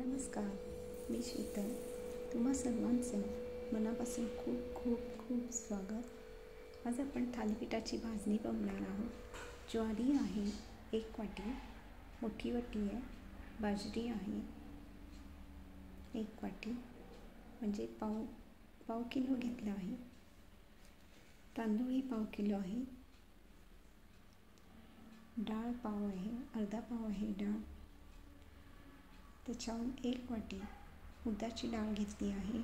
नमस्कार, मी शीतल. तुम्हा सर्वांचं मनापासून खूप खूप खूप स्वागत. आज आपण थालीपीठाची भाजणी बनवणार आहोत. ज्वारी आहे 1 वाटी, मोठी वाटी आहे. बाजरी आहे 1 वाटी, म्हणजे पाव किलो घेतलं आहे. तांदूळही पाव किलो आहे. डाळ पाव आहे, अर्धा पाव आहे डाळ. त्याच्याहून 1 वाटी उडदाची डाळ घेतली आहे.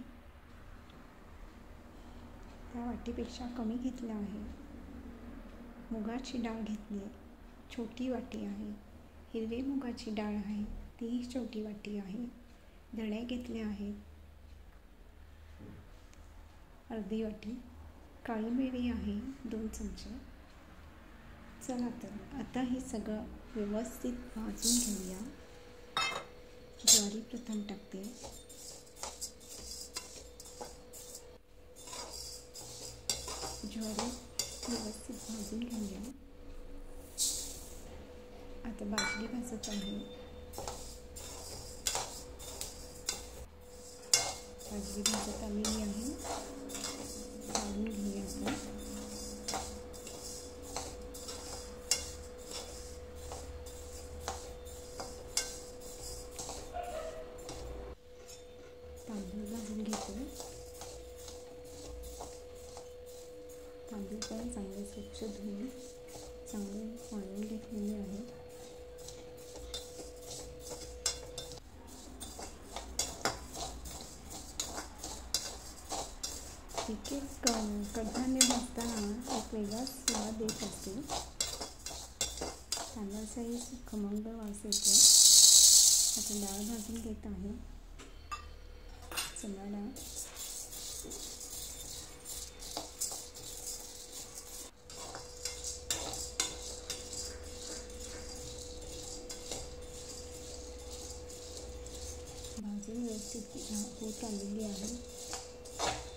त्या वाटीपेक्षा कमी घेतलं आहे. मुगाची डाळ घेतली आहे, छोटी वाटी आहे. हिरवी मुगाची डाळ आहे, तीही छोटी वाटी आहे. धणे घेतले आहेत अर्धी वाटी. काळी मिरी आहे 2 चमचे. चला तर आता हे सगळं व्यवस्थित भाजून घेऊया. ज्वारी प्रथम टाकते. ज्वारी व्यवस्थित भाजून घेऊया. आता बाजरी भाजत आहे. बाजरी भाजत आलेली आहे. काढून घेऊया आपण. तांदूळ भाजून घेतो. तांदूळ पण चांगले स्वच्छ धुवून चांगले वाळवून घेतलेले आहे. एक कडधान्य भाजताना एक वेगळाच स्वाद येत असतो. तांदळाचाही खमंग वास येतो. आता डाळ भाजून घेत आहे. चणा डाळ, भाजून व्यवस्थित होत आलेली आहे.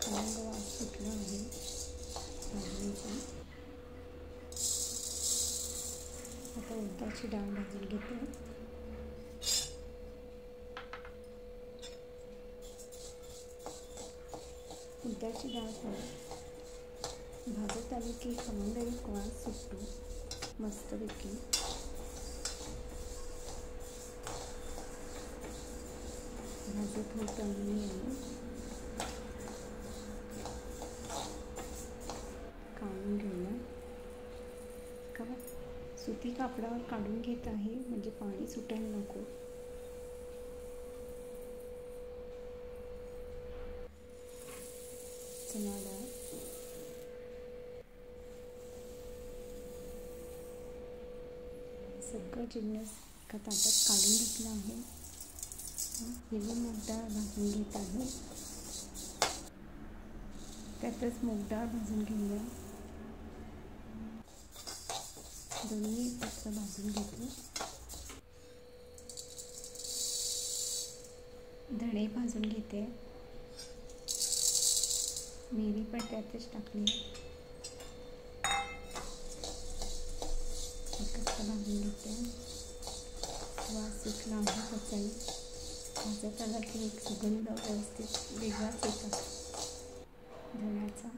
खमंग वास सुटला आहे भाजणीचा. आता उडदाची डाळ भाजून घेते. उडदाची डाळ पण भाजत आली की खमंग एक वास सुटतो मस्तपैकी. भाजत होत आलेली आहे. काढून घेऊया. सुती कापडावर काढून घेत आहे, म्हणजे पाणी सुटायला नको. चणा डाळ, सगळं जिन्नस एका ताटात काढून घेतलं आहे. हिरवी मूग डाळ भाजून घेत आहे. त्यातच मूग डाळ भाजून घेऊया. दोन्ही एकत्र भाजून घेतो. धणे भाजून घेते. मिरी पण त्यातच टाकली. एकत्र भाजून घेते. वास सुटला आहे त्याचाही. भाजत आला की एक सुगंध व्यवस्थित वेगळाच येतात धण्याचा.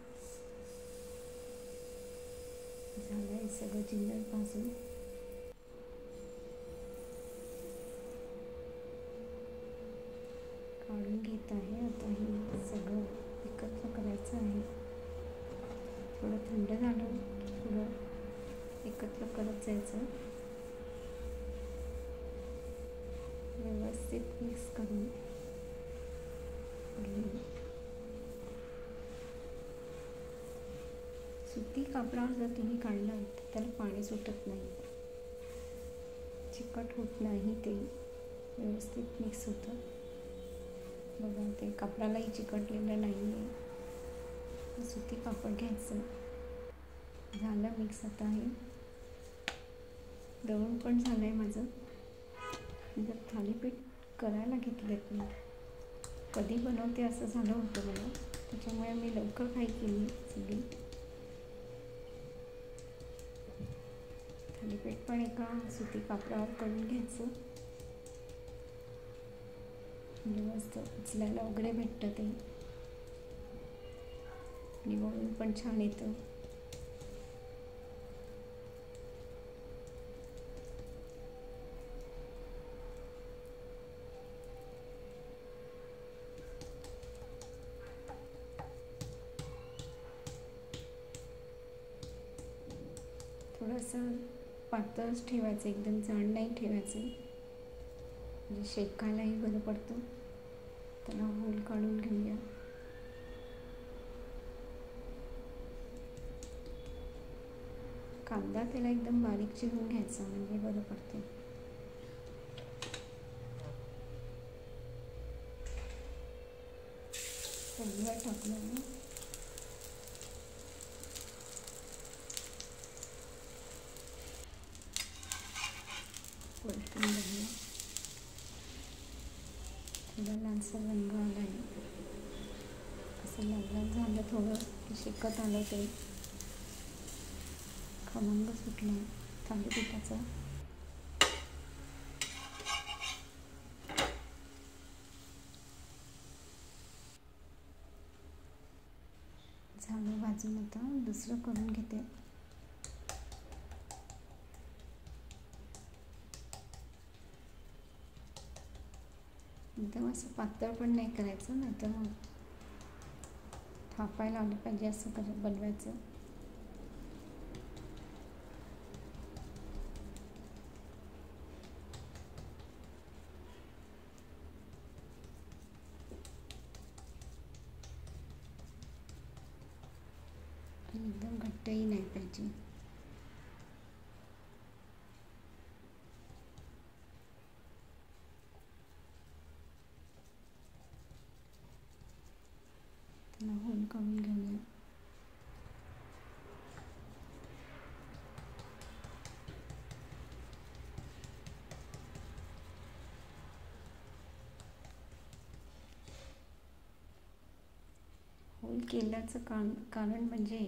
झालं हे सगळं जिन्नस भाजून. काढून घेत आहे. आता हे सगळं एकत्र करायचं आहे. थोडं थंड झालं थोडं एकत्र करत जायचं. व्यवस्थित मिक्स करून सुती कापडावर जर तुम्ही काढलं तर त्याला पाणी सुटत नाही, चिकट होत नाही. ते व्यवस्थित मिक्स होतं. बघा ते कापडालाही चिकटलेलं नाही आहे. सुती कापड घ्यायचं. झालं मिक्स. आता हे दळून पण झालं आहे माझं. जर थालीपीठ करायला घेतलेत मी कधी बनवते असं झालं होतं मला, त्याच्यामुळे मी लवकर काही केली सगळी. थालीपीठ पण एका सुती कापडावर करून घ्यायचं. म्हणजे मस्त उचलायला वगैरे भेटतं ते आणि वळून पण छान येतं. थोडंसं पातळच ठेवायचं, एकदम जाड नाही ठेवायचं, म्हणजे शेकायलाही बरं पडतं. त्याला होल काढून घेऊया. कांदा त्याला एकदम बारीक चिरून घ्यायचा, म्हणजे बरं पडते. फोडणीला टाकलं परतून घेऊया. थोडा लालसर रंग आला आहे, असं लाल लाल झालं थोडं की शेकत आलं ते खमंग सुटला थालीपीठाचा. झालं भाजून, आता दुसरं करून घेते. एकदम असं पातळ पण नाही करायचं, नाही तर मग थापायला आलं पाहिजे असं बनवायचं. एकदम घट्टही नाही पाहिजे. त्याला होल काढून घेऊया. होल केल्याचं कारण म्हणजे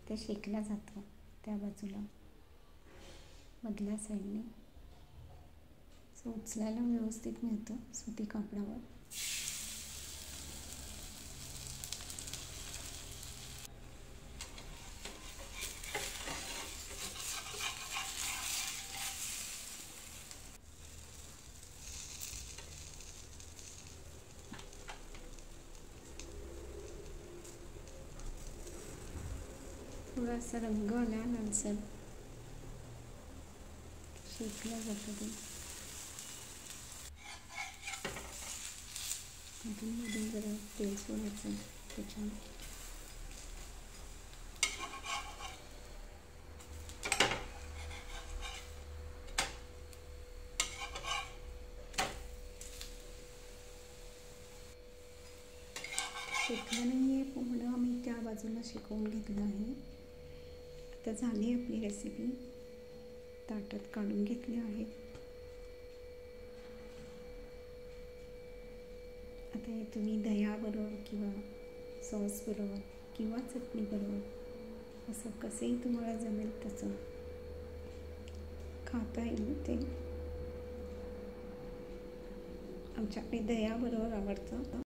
ते शेकलं जातं त्या बाजूला मधल्या साईडने, असं उचलायला व्यवस्थित मिळतं सुती कापडावर. थोडासा रंग आला लालसर, शेकलं जातं ते. अजून जरा तेल सोडायचं त्याच्यावर. शेकलं नाही आहे पूर्ण, आम्ही त्या बाजूला शेकवून घेतलं आहे. आता झाली आपली रेसिपी, ताटात काढून घेतली आहे. आता हे तुम्ही दह्याबरोबर किंवा सॉसबरोबर किंवा चटणीबरोबर असं कसंही तुम्हाला जमेल तसं खाता येईल ते. आमच्याकडे दह्याबरोबर आवडतं.